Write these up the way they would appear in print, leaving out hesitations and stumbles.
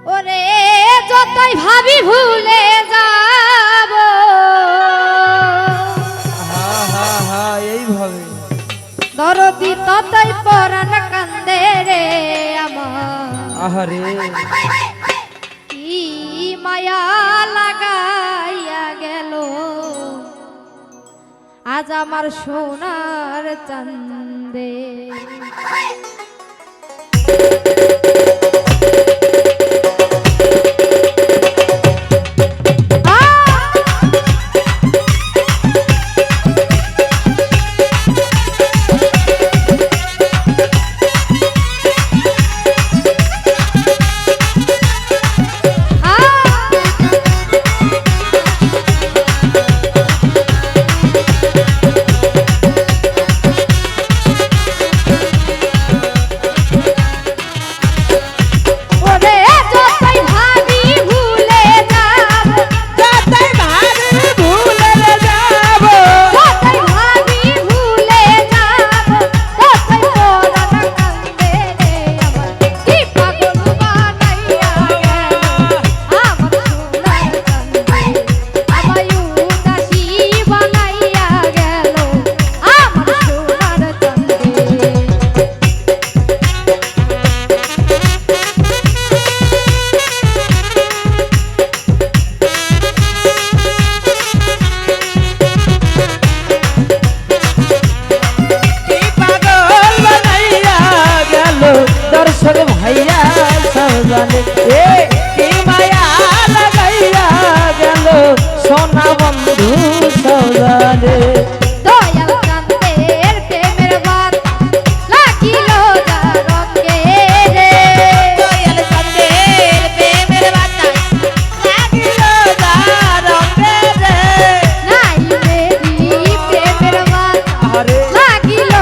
ওরে যতই ভাবি ভুলে যাব এইভাবে দরদি ততই পরাণ কান্দে রে আমার আহারে কি মায়া লাগাইয়া গেল আজ আমার সোনার চাঁদে দর্শক ভাইয়া সজানে কি মায়া লাগাইয়া গেল সোনা বন্ধু সজানে দয়াল কান্দের প্রেমের বাত লাগিল রঙে রে দয়াল কান্দের প্রেমের বাতা লাগিল রঙে রে নাই মেরি প্রেমের বাত আরে লাগিল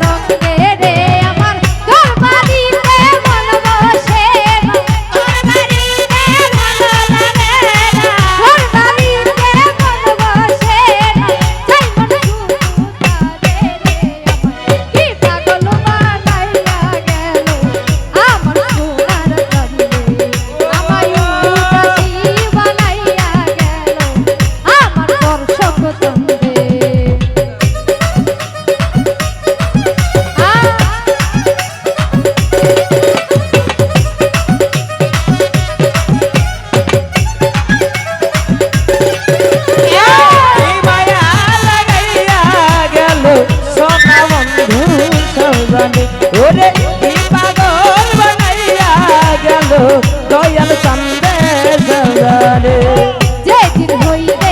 রঙে রে আমার ঘর বাড়িতে মন বসে ঘর বাড়িতে মন লাগে না ঘর বাড়িতে মন বসে যাই মন সুতারে রে আমার কি পাগল বানাইয়া গেল আমার সোনার কান্দে আমায় উদাসী বানাইয়া গেল আমার দর্শক তন্দে মায়া লাগাইয়া গেল সোনা বন্ধু সজানে ওরে কি পাগল বানাইয়া গেল দয়াল চান্দে সজানে যেদিন হইতে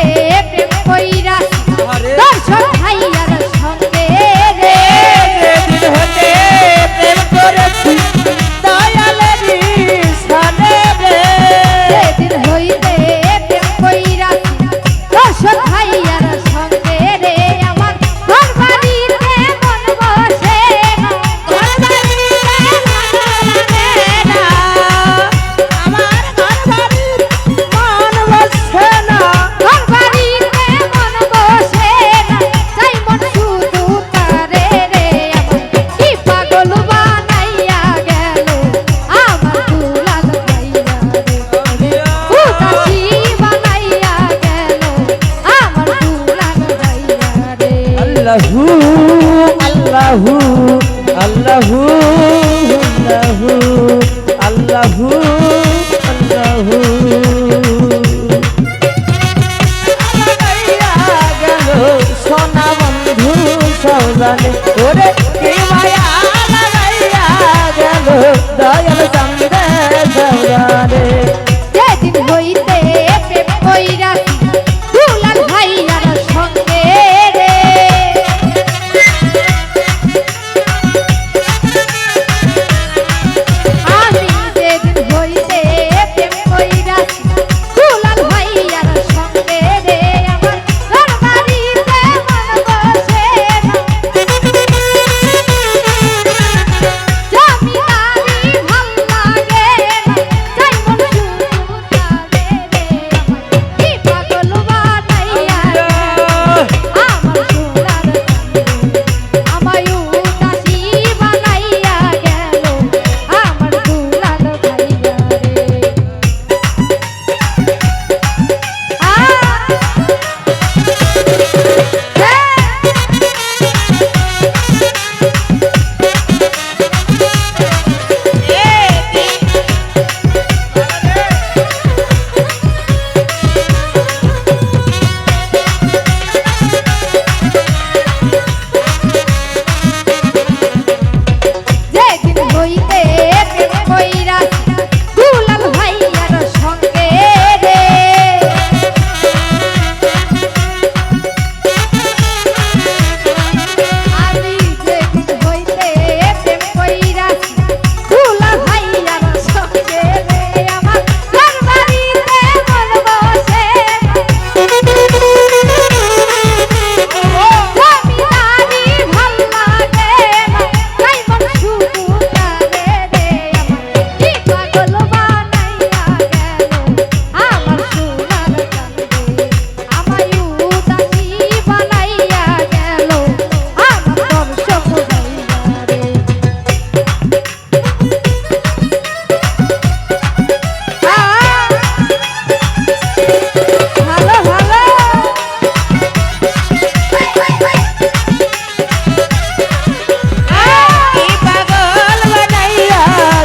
প্রেম কইরা দর্শক ভাইয়ার সঙ্গে রে যেদিন হতে প্রেম করেছি দয়ালেরই সানে রে যেদিন হইতে প্রেম কইরা দর্শক ভাইয়ার সঙ্গে রে আমার ঘর বাড়িতে মন বসে ঘর বাড়িতে মন লাগে না আমার ঘর বাড়ির মন বসে না ঘর বাড়িতে মন বসে না যাই মন শুধু তারে রে আমার কি পাগল বানাইয়া গেল আমার দুলাল ভাইয়া রে উদাসী বানাইয়া গেল আমার দুলাল ভাইয়া রে আল্লাহু আল্লাহু আল্লাহু আল্লাহু আল্লাহু লাগাইয়া গেল সোনা বন্ধু সজানে ওরে কি মায়া লাগাইয়া গেল দয়াল চান্দে সজানে যেদিন হইতে প্রেম কইরা দুলাল ভাইয়ার সঙ্গে রে আমি যেদিন হইতে প্রেম কইরা দুলাল ভাইয়ার সঙ্গে রে আমার ঘর বাড়িতে মন বসে না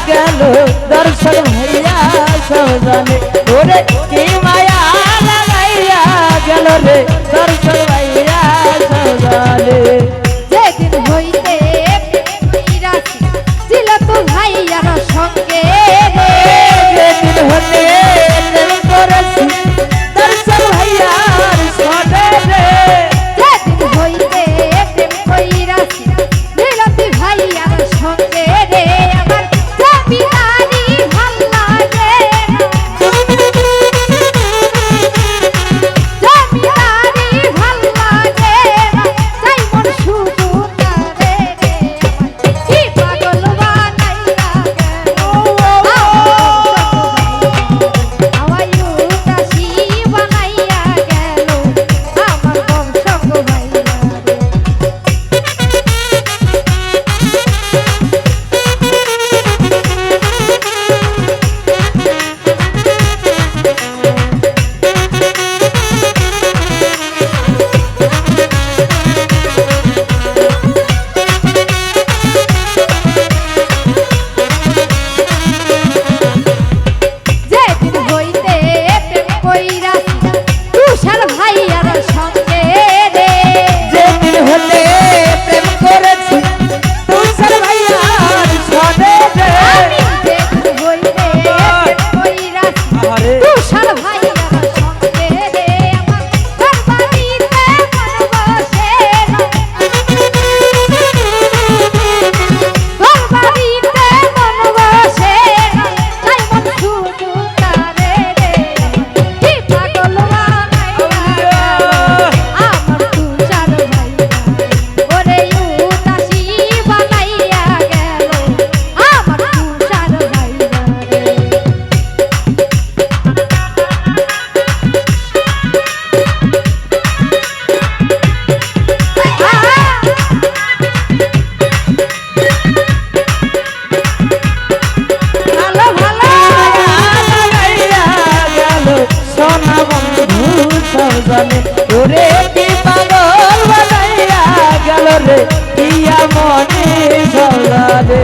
গেল দর্শন ভাইয়া সৌজানে ওরে কি মায়া লাগাইয়া গেল রে দর্শন ভাইয়া সৌজানে যেদিন হইতে প্রেম কইরাছি ছিল তো ভাইয়ার সঙ্গে রে যেদিন হতে প্রেম করেছি দর্শন ভাইয়ার সনে রে যেদিন হইতে প্রেম কইরাছি ছিল তো ভাইয়ার সঙ্গে রে আমার জমিদারি ভাল লাগে জমিদারি ভাল লাগে তাই মন শুধু তারে রে কি পাগল বানাইয়া গেল আমায় উদাসী বানাইয়া গেল আমার বংশ ভাইয়া রে যেদিন হইতে প্রেম কইরাছি তুষার ভাইয়ার সঙ্গে রে যেদিন হতে প্রেম করেছি তুষার ভাইয়ার সনে রে আমি যেদিন হইতে প্রেম কইরাছি আরে তুষার ভাইয়ার সঙ্গে রে আমার ঘর বাড়িতে মন বসে না ঘর বাড়িতে মন বসে না তাই মন শুধু তারে রে কি পাগল বানাইয়া আমার তুষার ভাইয়া ওরে উদাসী বানাইয়া গেল আমার তুষার ভাইয়া রে ভালো ভালো লাগাইয়া গেল সোনা বন্ধু সৌজানে ওরে কি পাগল বানাইয়া গেল রে ইয়া মনে সৌজানে